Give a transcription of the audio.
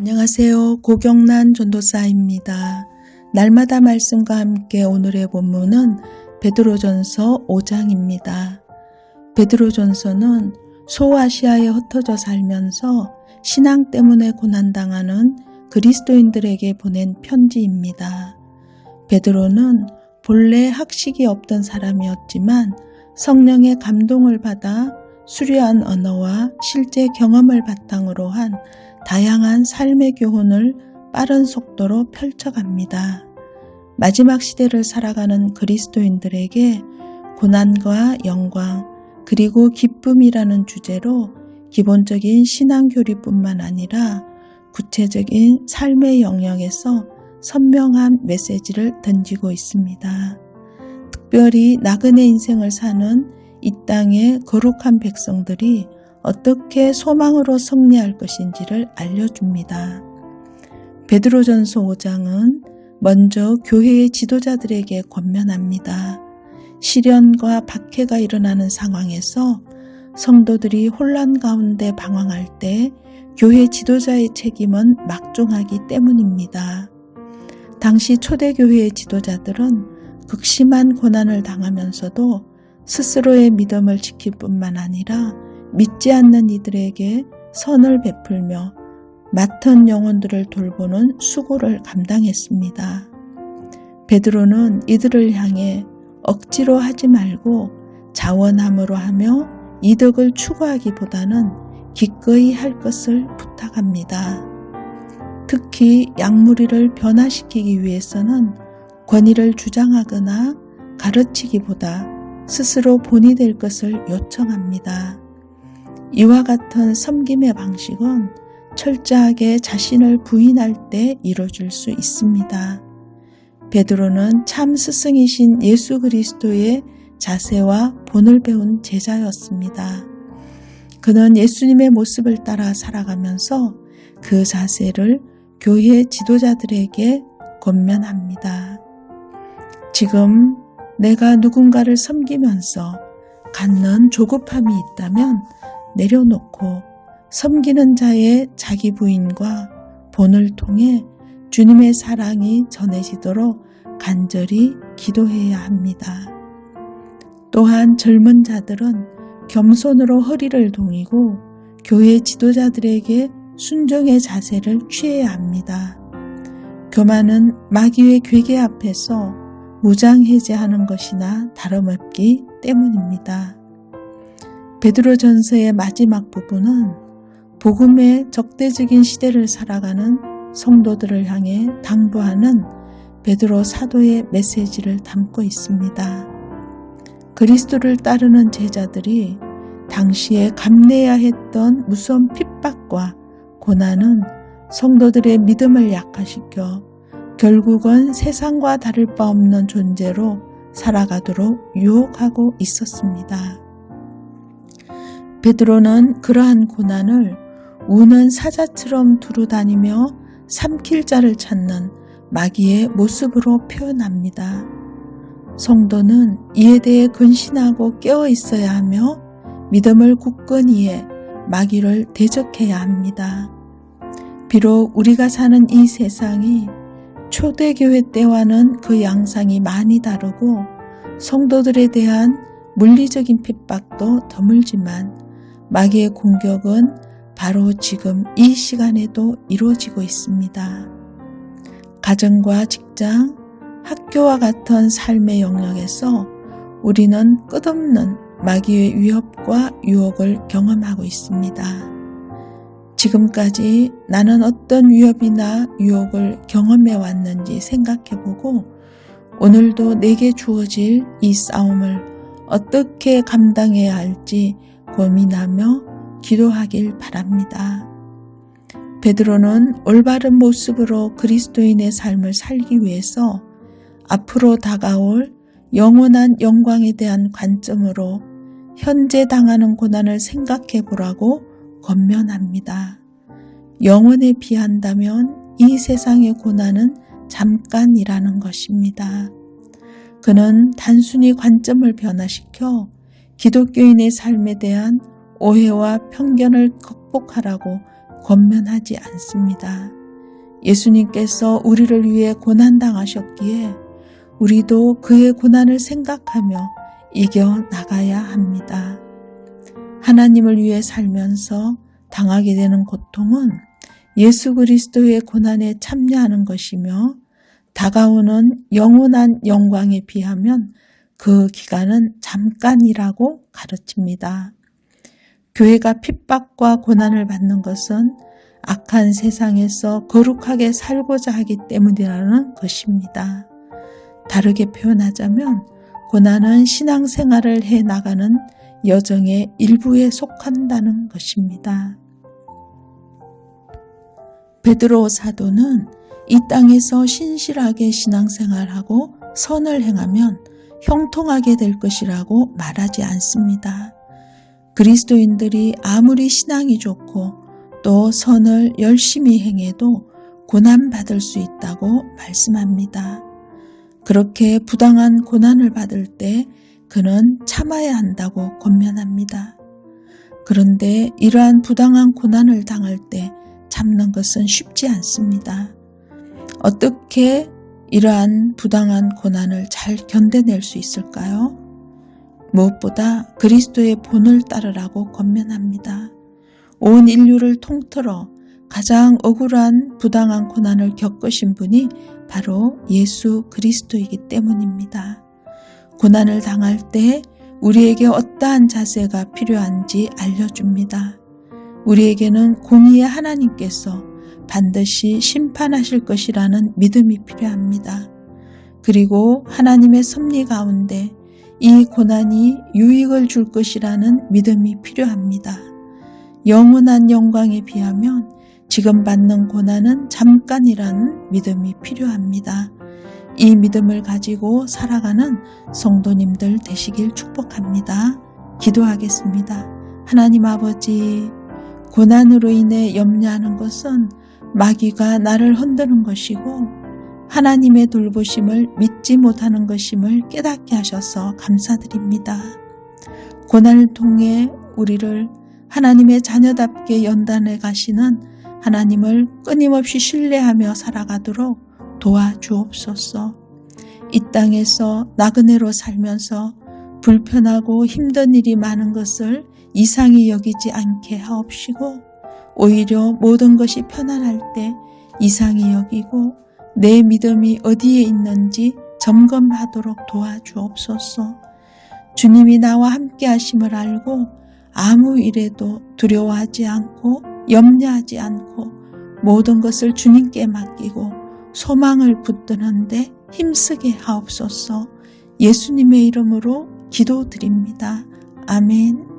안녕하세요. 고경란 전도사입니다. 날마다 말씀과 함께 오늘의 본문은 베드로전서 5장입니다. 베드로전서는 소아시아에 흩어져 살면서 신앙 때문에 고난당하는 그리스도인들에게 보낸 편지입니다. 베드로는 본래 학식이 없던 사람이었지만 성령의 감동을 받아 수려한 언어와 실제 경험을 바탕으로 한 다양한 삶의 교훈을 빠른 속도로 펼쳐갑니다. 마지막 시대를 살아가는 그리스도인들에게 고난과 영광 그리고 기쁨이라는 주제로 기본적인 신앙 교리뿐만 아니라 구체적인 삶의 영역에서 선명한 메시지를 던지고 있습니다. 특별히 나그네 인생을 사는 이 땅의 거룩한 백성들이 어떻게 소망으로 승리할 것인지를 알려줍니다. 베드로전서 5장은 먼저 교회의 지도자들에게 권면합니다. 시련과 박해가 일어나는 상황에서 성도들이 혼란 가운데 방황할 때 교회 지도자의 책임은 막중하기 때문입니다. 당시 초대교회의 지도자들은 극심한 고난을 당하면서도 스스로의 믿음을 지킬 뿐만 아니라 믿지 않는 이들에게 선을 베풀며 맡은 영혼들을 돌보는 수고를 감당했습니다. 베드로는 이들을 향해 억지로 하지 말고 자원함으로 하며 이득을 추구하기보다는 기꺼이 할 것을 부탁합니다. 특히 양무리를 변화시키기 위해서는 권위를 주장하거나 가르치기보다 스스로 본이 될 것을 요청합니다. 이와 같은 섬김의 방식은 철저하게 자신을 부인할 때 이루어질 수 있습니다. 베드로는 참 스승이신 예수 그리스도의 자세와 본을 배운 제자였습니다. 그는 예수님의 모습을 따라 살아가면서 그 자세를 교회 지도자들에게 권면합니다. 지금 내가 누군가를 섬기면서 갖는 조급함이 있다면 내려놓고 섬기는 자의 자기 부인과 본을 통해 주님의 사랑이 전해지도록 간절히 기도해야 합니다. 또한 젊은 자들은 겸손으로 허리를 동이고 교회 지도자들에게 순종의 자세를 취해야 합니다. 교만은 마귀의 괴계 앞에서 무장해제하는 것이나 다름없기 때문입니다. 베드로전서의 마지막 부분은 복음의 적대적인 시대를 살아가는 성도들을 향해 당부하는 베드로 사도의 메시지를 담고 있습니다. 그리스도를 따르는 제자들이 당시에 감내해야 했던 무서운 핍박과 고난은 성도들의 믿음을 약화시켜 결국은 세상과 다를 바 없는 존재로 살아가도록 유혹하고 있었습니다. 베드로는 그러한 고난을 우는 사자처럼 두루다니며 삼킬 자를 찾는 마귀의 모습으로 표현합니다. 성도는 이에 대해 근신하고 깨어 있어야 하며 믿음을 굳건히 해 마귀를 대적해야 합니다. 비록 우리가 사는 이 세상이 초대교회 때와는 그 양상이 많이 다르고 성도들에 대한 물리적인 핍박도 드물지만 마귀의 공격은 바로 지금 이 시간에도 이루어지고 있습니다. 가정과 직장, 학교와 같은 삶의 영역에서 우리는 끝없는 마귀의 위협과 유혹을 경험하고 있습니다. 지금까지 나는 어떤 위협이나 유혹을 경험해 왔는지 생각해보고 오늘도 내게 주어질 이 싸움을 어떻게 감당해야 할지 고민하며 기도하길 바랍니다. 베드로는 올바른 모습으로 그리스도인의 삶을 살기 위해서 앞으로 다가올 영원한 영광에 대한 관점으로 현재 당하는 고난을 생각해 보라고 권면합니다. 영원에 비한다면 이 세상의 고난은 잠깐이라는 것입니다. 그는 단순히 관점을 변화시켜 기독교인의 삶에 대한 오해와 편견을 극복하라고 권면하지 않습니다. 예수님께서 우리를 위해 고난당하셨기에 우리도 그의 고난을 생각하며 이겨나가야 합니다. 하나님을 위해 살면서 당하게 되는 고통은 예수 그리스도의 고난에 참여하는 것이며 다가오는 영원한 영광에 비하면 그 기간은 잠깐이라고 가르칩니다. 교회가 핍박과 고난을 받는 것은 악한 세상에서 거룩하게 살고자 하기 때문이라는 것입니다. 다르게 표현하자면 고난은 신앙생활을 해나가는 여정의 일부에 속한다는 것입니다. 베드로 사도는 이 땅에서 신실하게 신앙생활하고 선을 행하면 형통하게 될 것이라고 말하지 않습니다. 그리스도인들이 아무리 신앙이 좋고 또 선을 열심히 행해도 고난받을 수 있다고 말씀합니다. 그렇게 부당한 고난을 받을 때 그는 참아야 한다고 권면합니다. 그런데 이러한 부당한 고난을 당할 때 참는 것은 쉽지 않습니다. 어떻게 이러한 부당한 고난을 잘 견뎌낼 수 있을까요? 무엇보다 그리스도의 본을 따르라고 권면합니다. 온 인류를 통틀어 가장 억울한 부당한 고난을 겪으신 분이 바로 예수 그리스도이기 때문입니다. 고난을 당할 때 우리에게 어떠한 자세가 필요한지 알려줍니다. 우리에게는 공의의 하나님께서 반드시 심판하실 것이라는 믿음이 필요합니다. 그리고 하나님의 섭리 가운데 이 고난이 유익을 줄 것이라는 믿음이 필요합니다. 영원한 영광에 비하면 지금 받는 고난은 잠깐이라는 믿음이 필요합니다. 이 믿음을 가지고 살아가는 성도님들 되시길 축복합니다. 기도하겠습니다. 하나님 아버지, 고난으로 인해 염려하는 것은 마귀가 나를 흔드는 것이고 하나님의 돌보심을 믿지 못하는 것임을 깨닫게 하셔서 감사드립니다. 고난을 통해 우리를 하나님의 자녀답게 연단해 가시는 하나님을 끊임없이 신뢰하며 살아가도록 도와주옵소서. 이 땅에서 나그네로 살면서 불편하고 힘든 일이 많은 것을 이상히 여기지 않게 하옵시고 오히려 모든 것이 편안할 때 이상히 여기고 내 믿음이 어디에 있는지 점검하도록 도와주옵소서. 주님이 나와 함께 하심을 알고 아무 일에도 두려워하지 않고 염려하지 않고 모든 것을 주님께 맡기고 소망을 붙드는데 힘쓰게 하옵소서. 예수님의 이름으로 기도드립니다. 아멘.